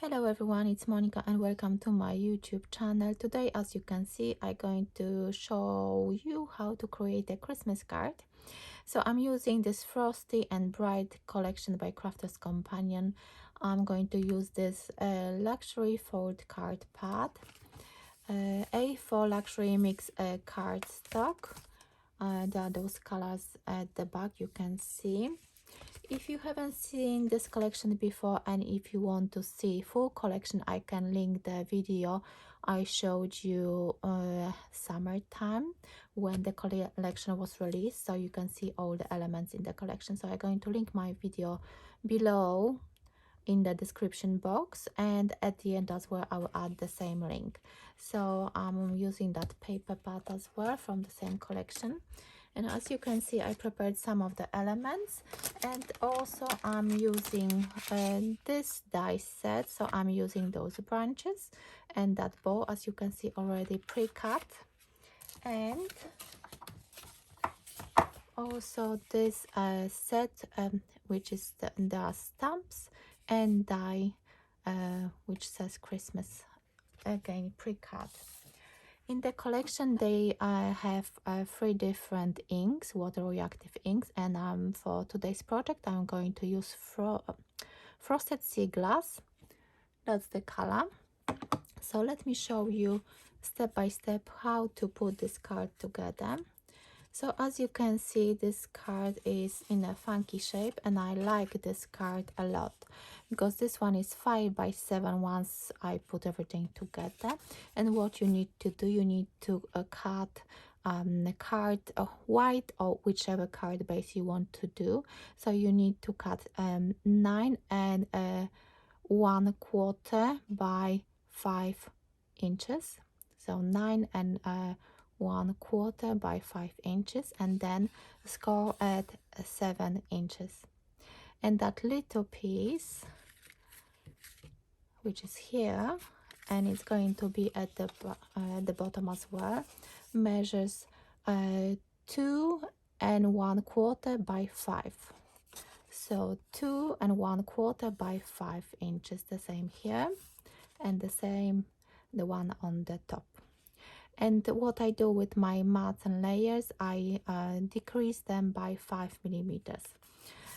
Hello everyone, it's Monika and welcome to my YouTube channel. Today, as you can see, I'm going to show you how to create a Christmas card. So I'm using this Frosty and Bright collection by Crafters Companion. I'm going to use this luxury fold card pad, A4 luxury mix card stock. There are those colors at the back you can see. If you haven't seen this collection before and if you want to see full collection, I can link the video I showed you summertime when the collection was released, so you can see all the elements in the collection. So I'm going to link my video below in the description box, and at the end as well I will add the same link. So I'm using that paper pad as well from the same collection. And as you can see, I prepared some of the elements, and also I'm using this die set. So I'm using those branches and that bow, as you can see, already pre-cut, and also this set which is the stamps and die which says Christmas, again pre-cut. In the collection, they have 3 different inks, water reactive inks, and for today's project, I'm going to use Frosted Sea Glass. That's the color. So let me show you step by step how to put this card together. So as you can see, this card is in a funky shape, and I like this card a lot because this one is 5 by 7 once I put everything together. And what you need to do, you need to cut the card white or whichever card base you want to do. So you need to cut 9 and 1/4 by 5 inches. So 9 and 1/4 by 5 inches, and then score at 7 inches. And that little piece, which is here, and it's going to be at the bottom as well, measures 2 and 1/4 by 5. So 2 and 1/4 by 5 inches, the same here, and the same the one on the top. And what I do with my mats and layers, I decrease them by 5 millimeters.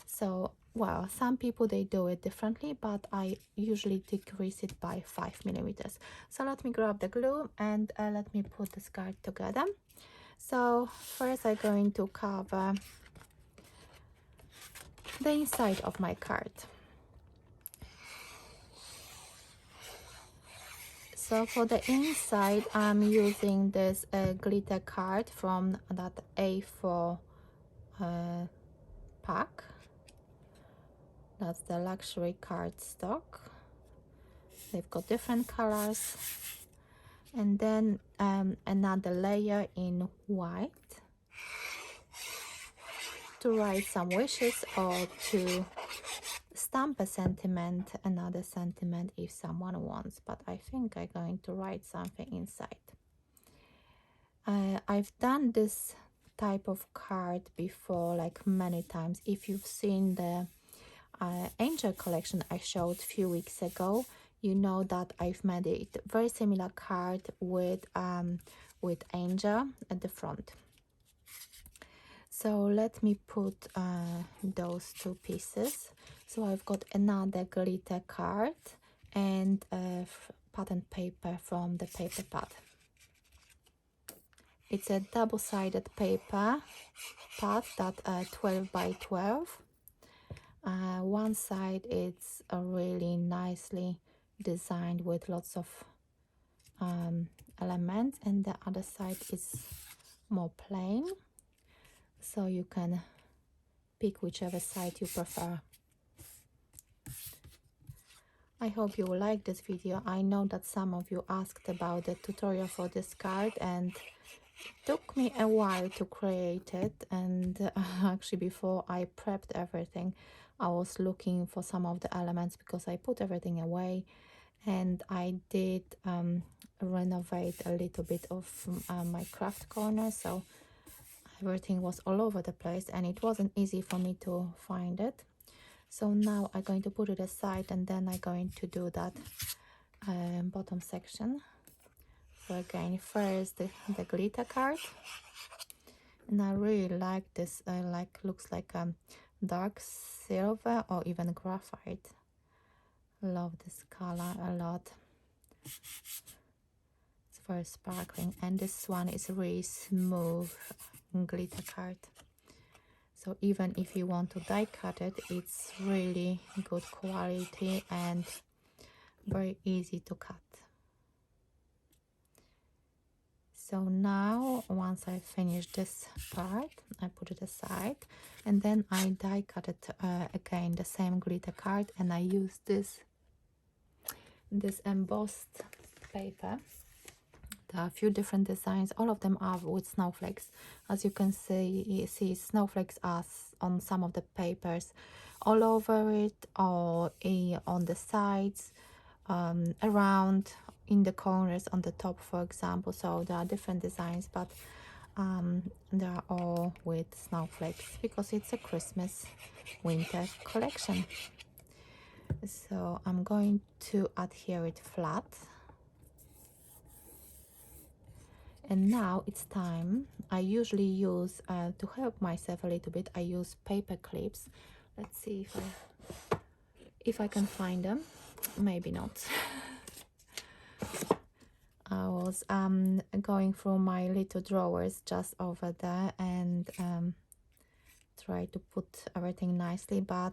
So, well, some people they do it differently, but I usually decrease it by 5 millimeters. So let me grab the glue and let me put this card together. So first I'm going to cover the inside of my card. So for the inside, I'm using this glitter card from that A4 pack. That's the luxury card stock. They've got different colors. And then another layer in white to write some wishes or to stamp a sentiment, another sentiment if someone wants, but I think I'm going to write something inside. I've done this type of card before, like many times. If you've seen the angel collection I showed a few weeks ago, you know that I've made it very similar card with angel at the front. So let me put those 2 pieces. So I've got another glitter card and pattern paper from the paper pad. It's a double-sided paper pad that 12 by 12. One side it's really nicely designed with lots of elements, and the other side is more plain. So you can pick whichever side you prefer. I hope you will like this video. I know that some of you asked about the tutorial for this card, and it took me a while to create it. And actually before I prepped everything, I was looking for some of the elements because I put everything away, and I did renovate a little bit of my craft corner, so everything was all over the place and it wasn't easy for me to find it. So now I'm going to put it aside, and then I'm going to do that bottom section. So again, first the glitter card, and I really like this. I like, looks like dark silver or even graphite. Love this color a lot. It's very sparkling, and this one is really smooth glitter card. So even if you want to die cut it, it's really good quality and very easy to cut. So now, once I finish this part, I put it aside, and then I die cut it again, the same glitter card, and I use this embossed paper. There are a few different designs. All of them are with snowflakes. As you can see snowflakes are on some of the papers, all over it, or on the sides, around, in the corners, on the top, for example. So there are different designs, but they are all with snowflakes because it's a Christmas winter collection. So I'm going to adhere it flat. And now it's time. I usually use, to help myself a little bit, I use paper clips. Let's see if I can find them. Maybe not. I was going through my little drawers just over there and try to put everything nicely, but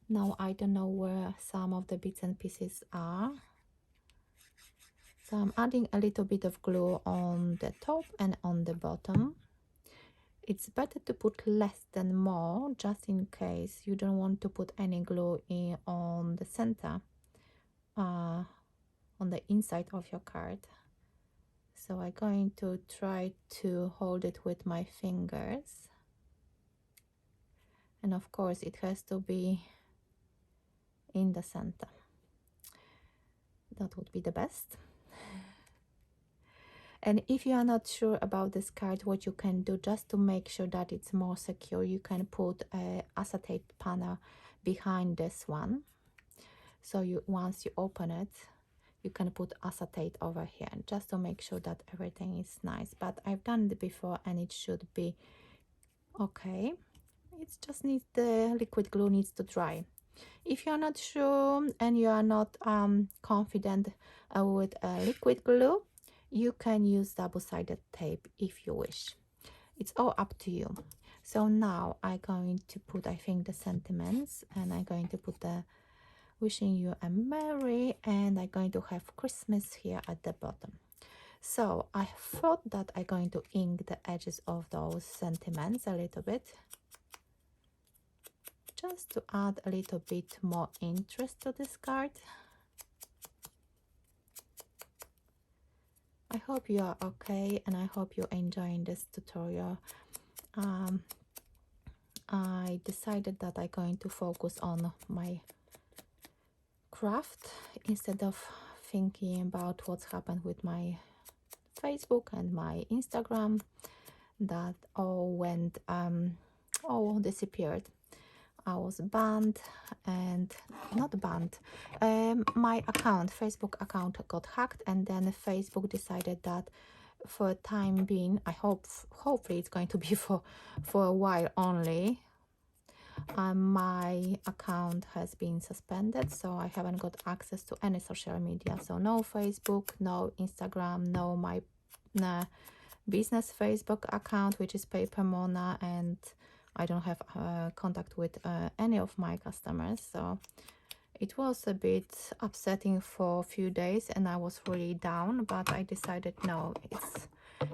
now I don't know where some of the bits and pieces are. So I'm adding a little bit of glue on the top and on the bottom. It's better to put less than more, just in case you don't want to put any glue in on the center, on the inside of your card. So I'm going to try to hold it with my fingers. And of course it has to be in the center. That would be the best. And if you are not sure about this card, what you can do just to make sure that it's more secure, you can put a acetate panel behind this one. So once you open it, you can put acetate over here just to make sure that everything is nice. But I've done it before and it should be okay. It just needs, the liquid glue needs to dry. If you're not sure and you are not confident with liquid glue, you can use double-sided tape if you wish. It's all up to you. So now I'm going to put, I think, the sentiments, and I'm going to put the wishing you a merry, and I'm going to have Christmas here at the bottom. So I thought that I'm going to ink the edges of those sentiments a little bit, just to add a little bit more interest to this card. I hope you are okay, and I hope you're enjoying this tutorial. I decided that I'm going to focus on my craft instead of thinking about what's happened with my Facebook and my Instagram. That all went, all disappeared. I was banned, and not banned, my account, Facebook account, got hacked, and then Facebook decided that for a time being, hopefully it's going to be for a while only, my account has been suspended, so I haven't got access to any social media. So no Facebook, no Instagram, no my business Facebook account, which is paperMona, and I don't have contact with any of my customers. So it was a bit upsetting for a few days, and I was really down, but I decided no,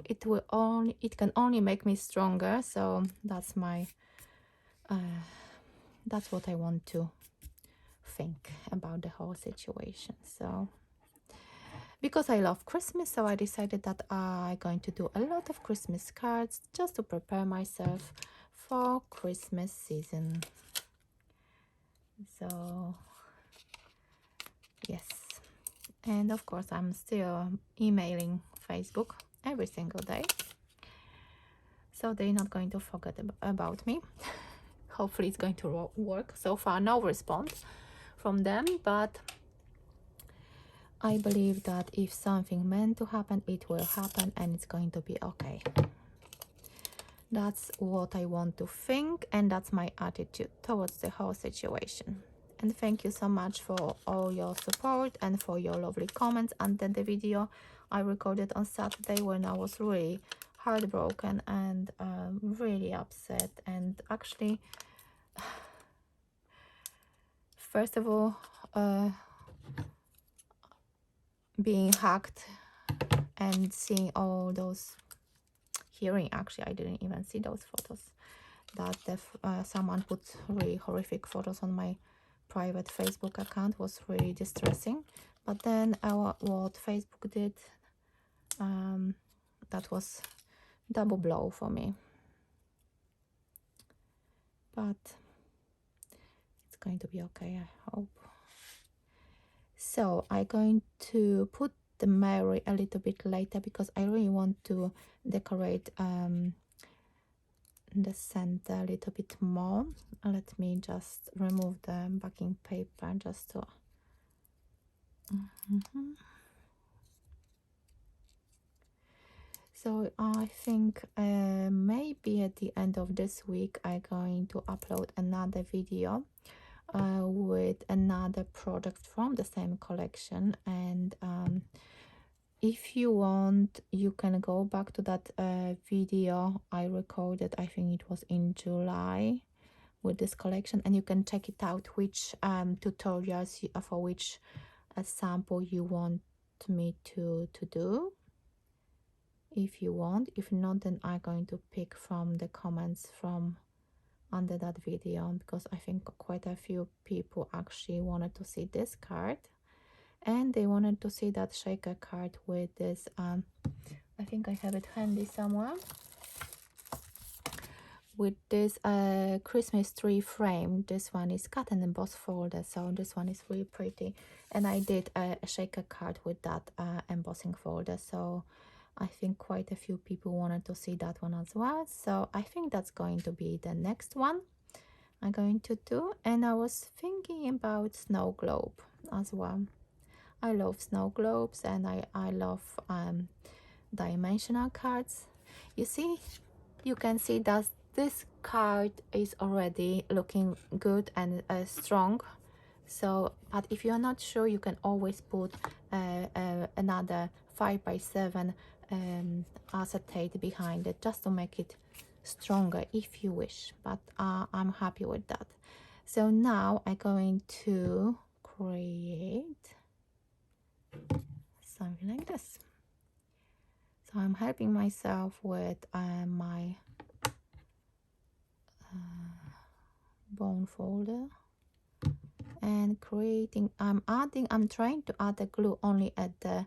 it can only make me stronger. So that's my that's what I want to think about the whole situation. So because I love Christmas, so I decided that I'm going to do a lot of Christmas cards just to prepare myself for Christmas season. So yes, and of course I'm still emailing Facebook every single day, so they're not going to forget about me. Hopefully it's going to work. So far no response from them, but I believe that if something meant to happen, it will happen and it's going to be okay. That's what I want to think, and that's my attitude towards the whole situation. And thank you so much for all your support and for your lovely comments under the video I recorded on Saturday, when I was really heartbroken and really upset. And actually, first of all, being hacked and seeing all those, hearing, actually I didn't even see those photos, that someone put really horrific photos on my private Facebook account, was really distressing. But then what Facebook did, that was double blow for me. But it's going to be okay, I hope. So I'm going to put the Mary a little bit later, because I really want to decorate the center a little bit more. Let me just remove the backing paper just to So I think maybe at the end of this week I'm going to upload another video with another product from the same collection. And if you want, you can go back to that video I recorded, I think it was in July, with this collection, and you can check it out, which tutorials for which sample you want me to do, if you want. If not, then I'm going to pick from the comments from under that video, because I think quite a few people actually wanted to see this card, and they wanted to see that shaker card with this I think I have it handy somewhere, with this Christmas tree frame. This one is cut and embossed folder, so this one is really pretty, and I did a shaker card with that embossing folder, so I think quite a few people wanted to see that one as well. So I think that's going to be the next one I'm going to do. And I was thinking about snow globe as well. I love snow globes, and I love dimensional cards. You see, you can see that this card is already looking good and strong. So, but if you're not sure, you can always put another 5x7 acetate behind it, just to make it stronger if you wish. But I'm happy with that. So now I'm going to create something like this. So I'm helping myself with my bone folder and creating. I'm trying to add the glue only at the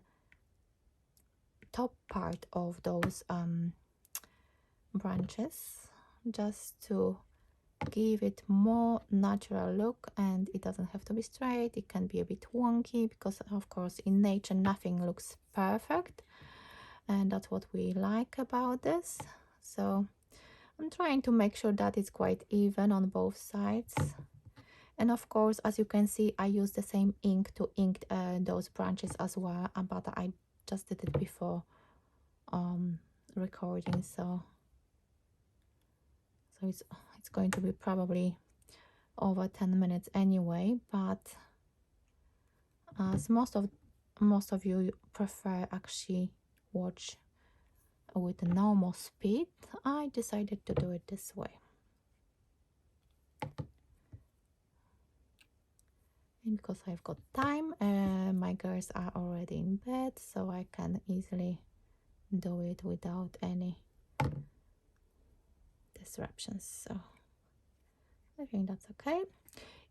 top part of those branches, just to give it more natural look. And it doesn't have to be straight, it can be a bit wonky, because of course in nature nothing looks perfect, and that's what we like about this. So I'm trying to make sure that it's quite even on both sides. And of course, as you can see, I use the same ink to ink those branches as well, but I just did it before recording, so it's going to be probably over 10 minutes anyway. But as most of you prefer actually watch with a normal speed, I decided to do it this way. And because I've got time, my girls are already in bed, so I can easily do it without any disruptions. So I think that's okay.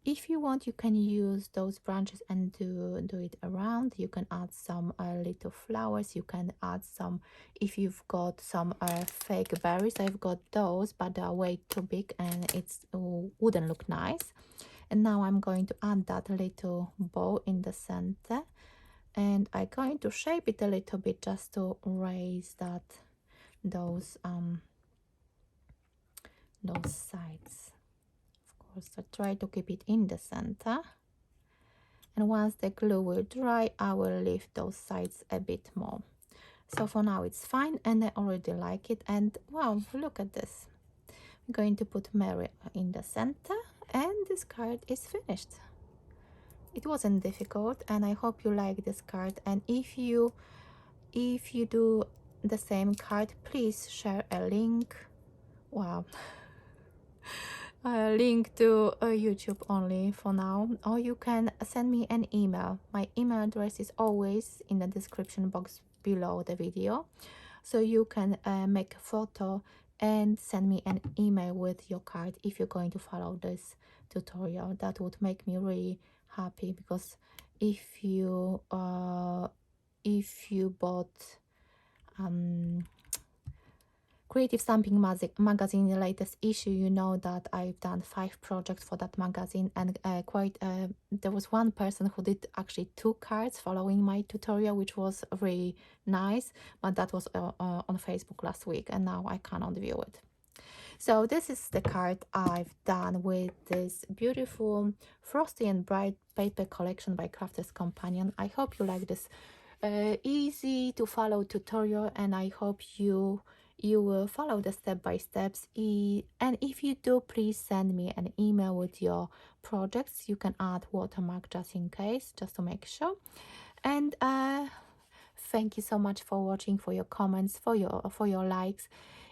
If you want, you can use those branches and do it around. You can add some little flowers. You can add some, if you've got some fake berries. I've got those, but they are way too big and it's wouldn't look nice. And now I'm going to add that little bow in the center, and I'm going to shape it a little bit just to raise those sides. course. So try to keep it in the center. And once the glue will dry, I will lift those sides a bit more. So for now it's fine, and I already like it. And wow, look at this. I'm going to put Mary in the center, and this card is finished. It wasn't difficult, and I hope you like this card. And if you do the same card, please share a link. Wow. A link to YouTube only for now, or you can send me an email. My email address is always in the description box below the video, so you can make a photo and send me an email with your card if you're going to follow this tutorial. That would make me really happy, because if you bought Creative Stamping magazine, the latest issue, you know that I've done 5 projects for that magazine, and there was one person who did actually 2 cards following my tutorial, which was really nice, but that was on Facebook last week, and now I cannot view it. So this is the card I've done with this beautiful Frosty and Bright paper collection by Crafters Companion. I hope you like this easy to follow tutorial, and I hope you will follow the step-by-steps. And if you do, please send me an email with your projects. You can add watermark just in case, just to make sure. And thank you so much for watching, for your comments, for your likes.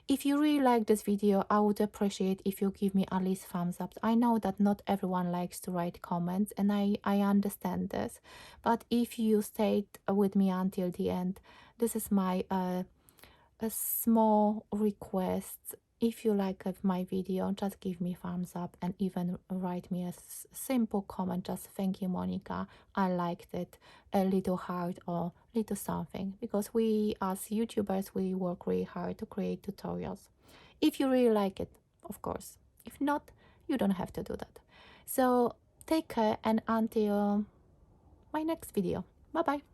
If you really like this video, I would appreciate if you give me at least thumbs up. I know that not everyone likes to write comments, and I understand this, but if you stayed with me until the end, this is my a small request. If you like my video, just give me thumbs up, and even write me a simple comment, just thank you Monika, I liked it, a little heart or little something, because we as YouTubers, we work really hard to create tutorials. If you really like it, of course. If not, you don't have to do that. So take care, and until my next video, bye bye.